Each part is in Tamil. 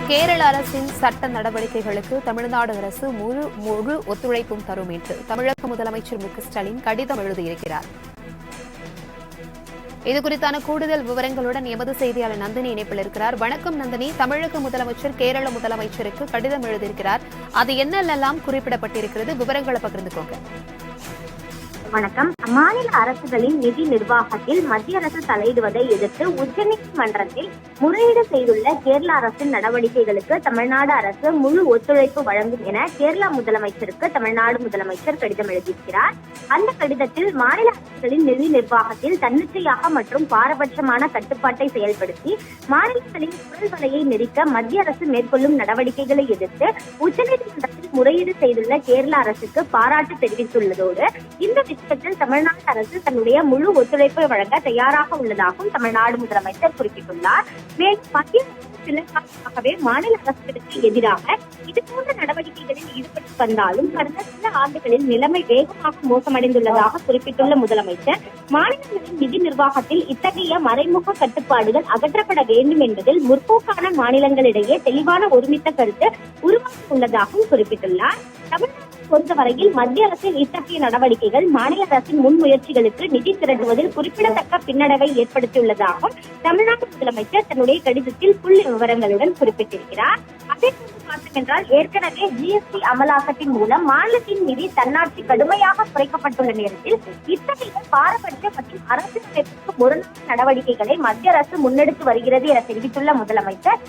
கேரள அரசின் சட்ட நடவடிக்கைகளுக்கு தமிழ்நாடு அரசு முழு ஒத்துழைப்பும் தரும் என்று தமிழக முதலமைச்சர் மு.க.ஸ்டாலின் கடிதம் எழுதியிருக்கிறார். இதுகுறித்தான கூடுதல் விவரங்களுடன் எமது செய்தியாளர் நந்தினி இணைப்பில் இருக்கிறார். வணக்கம் நந்தினி. தமிழக முதலமைச்சர் கேரள முதலமைச்சருக்கு கடிதம் எழுதியிருக்கிறார். அது என்னெல்லாம் குறிப்பிடப்பட்டிருக்கிறது? விவரங்களை பகிர்ந்துக்கோங்க. வணக்கம். மாநில அரசுகளின் நிதி நிர்வாகத்தில் மத்திய அரசு தலையிடுவதை எதிர்த்து உச்சநீதிமன்றத்தில் முறையீடு செய்துள்ள கேரள அரசின் நடவடிக்கைகளுக்கு தமிழ்நாடு அரசு முழு ஒத்துழைப்பு வழங்கும் என கேரள முதலமைச்சருக்கு தமிழ்நாடு முதலமைச்சர் கடிதம் எழுதியிருக்கிறார். அந்த கடிதத்தில் மாநில அரசுகளின் நிதி நிர்வாகத்தில் தன்னிச்சையாக மற்றும் பாரபட்சமான கட்டுப்பாட்டை செயல்படுத்தி மாநிலங்களின் குரல் வலையை நெரிக்க மத்திய அரசு மேற்கொள்ளும் நடவடிக்கைகளை எதிர்த்து உச்சநீதிமன்றத்தில் முறையீடு செய்துள்ள கேரள அரசுக்கு பாராட்டு தெரிவித்துள்ளதோடு இந்த விஷயத்தில் தமிழ்நாடு அரசு தன்னுடைய முழு ஒத்துழைப்பை வழங்க தயாராக உள்ளதாகவும் தமிழ்நாடு முதலமைச்சர் குறிப்பிட்டுள்ளார். மேலும் மத்திய சில காலமாகவே மாநில அரசுகளுக்கு எதிராக இதுபோன்ற நடவடிக்கைகளில் ஈடுபட்டு வந்தாலும் கடந்த சில ஆண்டுகளில் நிலைமை வேகமாக மோசமடைந்துள்ளதாக குறிப்பிட்டுள்ள முதலமைச்சர் மாநிலங்களின் நிதி நிர்வாகத்தில் இத்தகைய மறைமுக கட்டுப்பாடுகள் அகற்றப்பட வேண்டும் என்பதில் முற்போக்கான மாநிலங்களிடையே தெளிவான ஒருமித்த கருத்து உருவாகி உள்ளதாகவும் குறிப்பிட்டுள்ளார். தமிழ்நாட்டை பொறுத்தவரையில் மத்திய அரசின் இத்தகைய நடவடிக்கைகள் மாநில அரசின் முன்முயற்சிகளுக்கு நிதி திரட்டுவதில் குறிப்பிடத்தக்க பின்னடைவை ஏற்படுத்தியுள்ளதாகவும் தமிழ்நாடு முதலமைச்சர் தன்னுடைய கடிதத்தில் புள்ளி விவரங்களுடன் குறிப்பிட்டிருக்கிறார். அதே போன்று பார்த்தோம் என்றால் ஏற்கனவே ஜிஎஸ்டி அமலாக்கத்தின் மூலம் மாநிலத்தின் நிதி தன்னாட்சி கடுமையாக குறைக்கப்பட்டுள்ள நேரத்தில் இத்தகைய பாரபட்ச மற்றும் அரசியலமைப்புக்கு முரணான நடவடிக்கைகளை மத்திய அரசு முன்னெடுத்து வருகிறது என தெரிவித்துள்ள முதலமைச்சர்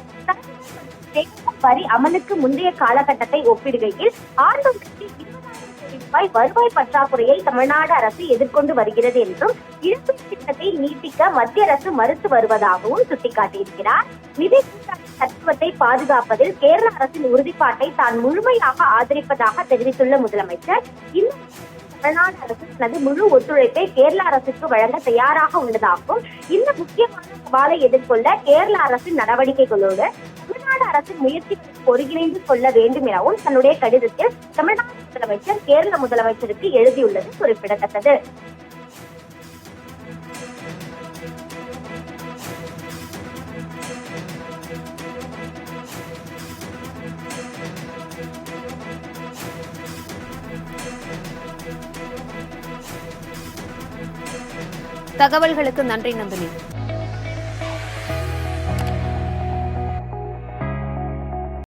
வரி அமலுக்கு முந்தைய காலகட்டத்தை ஒப்பிடுகையில் ஆண்டொன்றுக்கு 20,000 கோடி ரூபாய் வருவாய் பற்றாக்குறையை தமிழ்நாடு அரசு எதிர்கொண்டு வருகிறது என்றும் இழப்பீட்டு திட்டத்தை நீட்டிக்க மத்திய அரசு மறுத்து வருவதாகவும் சுட்டிக்காட்டியிருக்கிறார். நிதி கூட்டாட்சி தத்துவத்தை பாதுகாப்பதில் கேரள அரசின் உறுதிப்பாட்டை தான் முழுமையாக ஆதரிப்பதாக தெரிவித்துள்ள முதலமைச்சர் இந்த தமிழ்நாடு அரசு தனது முழு ஒத்துழைப்பை கேரள அரசுக்கு வழங்க தயாராக உள்ளதாகவும் இந்த முக்கியமான சவாலை எதிர்கொள்ள கேரள அரசின் நடவடிக்கைகளோடு தமிழ்நாடு அரசின் முயற்சிகளுக்கு ஒருங்கிணைந்து கொள்ள வேண்டும் எனவும் தன்னுடைய கடிதத்தில் தமிழ்நாடு முதலமைச்சர் கேரள முதலமைச்சருக்கு எழுதியுள்ளது குறிப்பிடத்தக்கது. தகவல்களுக்கு நன்றி நந்தினி.